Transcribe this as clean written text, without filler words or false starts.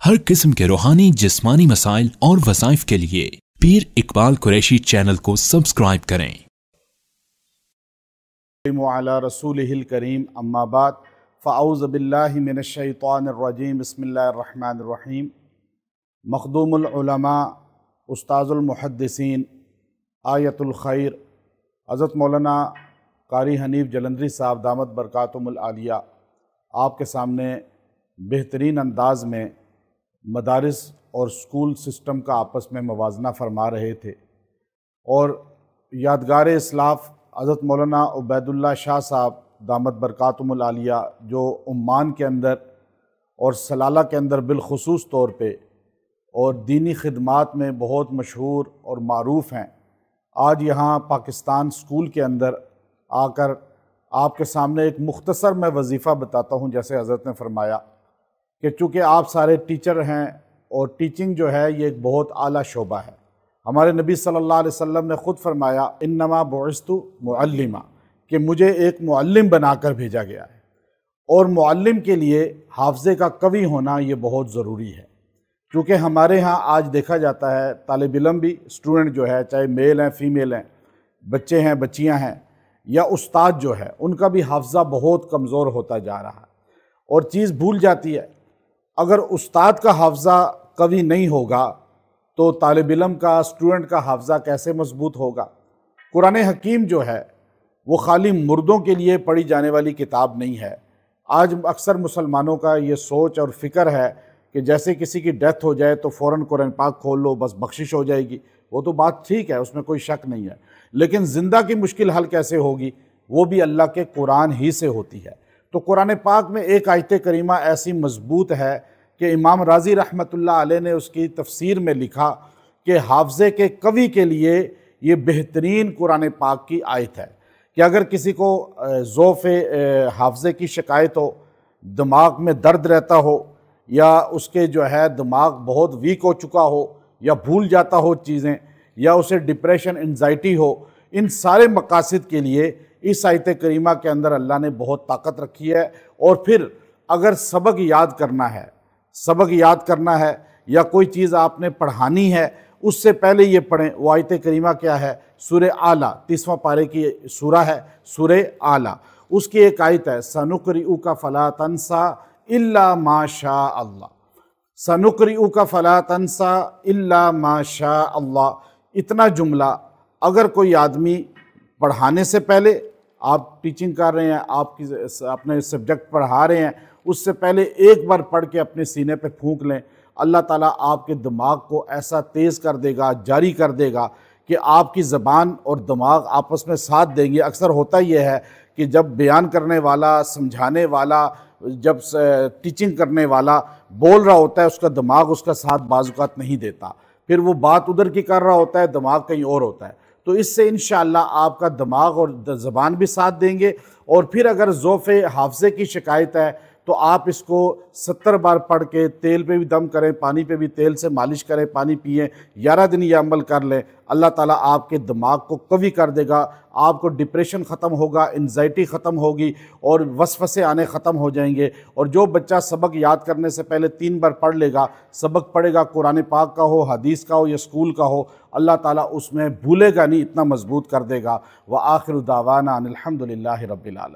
हर किस्म के रूहानी जिस्मानी मसाइल और वज़ाइफ के लिए पीर इकबाल कुरैशी चैनल को सब्सक्राइब करें। अला रसूलिहिल करीम अम्मा बाद फ़अऊज़ु बिल्लाहि मिनश शैतानिर रजीम बिस्मिल्लाहिर रहमानिर रहीम। मखदूमुल उलमा उस्ताज़ुल मुहद्दिसीन आयतुल खैर हज़रत मौलाना कारी हनीफ जलंधरी साहब दामत बरकातुहुल आलिया आपके सामने बेहतरीन अंदाज में मदारिस और स्कूल सिस्टम का आपस में मवाजना फरमा रहे थे और यादगार इस्लाफ़ हज़रत मौलाना उबैदुल्लाह शाह साहब दामत बरकातुहुल आलिया जो उम्मान के अंदर और सलाला के अंदर बिलखुसूस तौर पे और दीनी खिदमात में बहुत मशहूर और मारूफ़ हैं, आज यहाँ पाकिस्तान स्कूल के अंदर आकर आपके सामने एक मुख्तसर मैं वजीफ़ा बताता हूँ। जैसे हज़रत ने फरमाया कि चूँकि आप सारे टीचर हैं और टीचिंग जो है ये एक बहुत आला शोबा है। हमारे नबी सल्लल्लाहु अलैहि वसल्लम ने ख़ुद फरमाया इन्नमा बुइस्तु मुअल्लिमा, कि मुझे एक मुअल्लिम बनाकर भेजा गया है और मुअल्लिम के लिए हाफ़ज़े का कवि होना ये बहुत ज़रूरी है। क्योंकि हमारे यहाँ आज देखा जाता है तालिब इल्म भी स्टूडेंट जो है, चाहे मेल हैं फ़ीमेल हैं, बच्चे हैं बच्चियाँ हैं या उस्ताद जो है, उनका भी हाफ़ज़ा बहुत कमज़ोर होता जा रहा है और चीज़ भूल जाती है। अगर उस्ताद का हाफ़ज़ा कवि नहीं होगा तो तालिब इल्म का, स्टूडेंट का हाफ़ज़ा कैसे मजबूत होगा। कुरान हकीम जो है वो खाली मुर्दों के लिए पढ़ी जाने वाली किताब नहीं है। आज अक्सर मुसलमानों का ये सोच और फ़िक्र है कि जैसे किसी की डेथ हो जाए तो फ़ौरन कुरान पाक खोल लो, बस बख्शिश हो जाएगी। वो तो बात ठीक है, उसमें कोई शक नहीं है, लेकिन ज़िंदा की मुश्किल हल कैसे होगी, वो भी अल्लाह के कुरान ही से होती है। तो कुरान पाक में एक आयत करीमा ऐसी मजबूत है कि इमाम राज़ी रहमतुल्लाह अलैह ने उसकी तफसीर में लिखा कि हाफ़ज़े के कवि के लिए ये बेहतरीन कुरान पाक की आयत है कि अगर किसी को ज़ौफ़ हाफ़ज़े की शिकायत हो, दिमाग में दर्द रहता हो या उसके जो है दिमाग बहुत वीक हो चुका हो या भूल जाता हो चीज़ें या उसे डिप्रेशन एंजाइटी हो, इन सारे मकासद के लिए इस आयत करीमा के अंदर अल्लाह ने बहुत ताकत रखी है। और फिर अगर सबक याद करना है या कोई चीज़ आपने पढ़ानी है, उससे पहले ये पढ़ें। वो आयत करीमा क्या है? सूरे आला, 30वां पारे की सूरा है, सूरे आला। उसकी एक आयत है सनुक़रिउका फ़ला तंसा इल्ला मा शा अल्लाह, सनुक़रिउका फ़ला तंसा इल्ला मा शा अल्लाह। इतना जुमला अगर कोई आदमी पढ़ाने से पहले, आप टीचिंग कर रहे हैं, आप अपने सब्जेक्ट पढ़ा रहे हैं, उससे पहले एक बार पढ़ के अपने सीने पे फूंक लें, अल्लाह ताला आपके दिमाग को ऐसा तेज़ कर देगा, जारी कर देगा कि आपकी ज़बान और दिमाग आपस में साथ देंगे। अक्सर होता यह है कि जब बयान करने वाला, समझाने वाला, जब टीचिंग करने वाला बोल रहा होता है, उसका दिमाग उसका साथ बाज़-औक़ात नहीं देता, फिर वो बात उधर की कर रहा होता है, दिमाग कहीं और होता है। तो इससे इंशाअल्लाह आपका दिमाग और ज़बान भी साथ देंगे। और फिर अगर ज़ौफ़ हाफ़ज़े की शिकायत है तो आप इसको 70 बार पढ़ के तेल पे भी दम करें, पानी पे भी तेल से मालिश करें, पानी पिएं, 11 दिन ये अमल कर लें, अल्लाह ताला आपके दिमाग को कवी कर देगा। आपको डिप्रेशन ख़त्म होगा, एंजाइटी ख़त्म होगी और वसवसे आने ख़त्म हो जाएंगे। और जो बच्चा सबक याद करने से पहले 3 बार पढ़ लेगा, सबक पढ़ेगा, कुरान पाक का हो, हदीस का हो या स्कूल का हो, अल्लाह ताला उसमें भूलेगा नहीं, इतना मजबूत कर देगा। व आखिरु दावाना अनिल हम्दुलिल्लाहि रब्बिल आलमीन।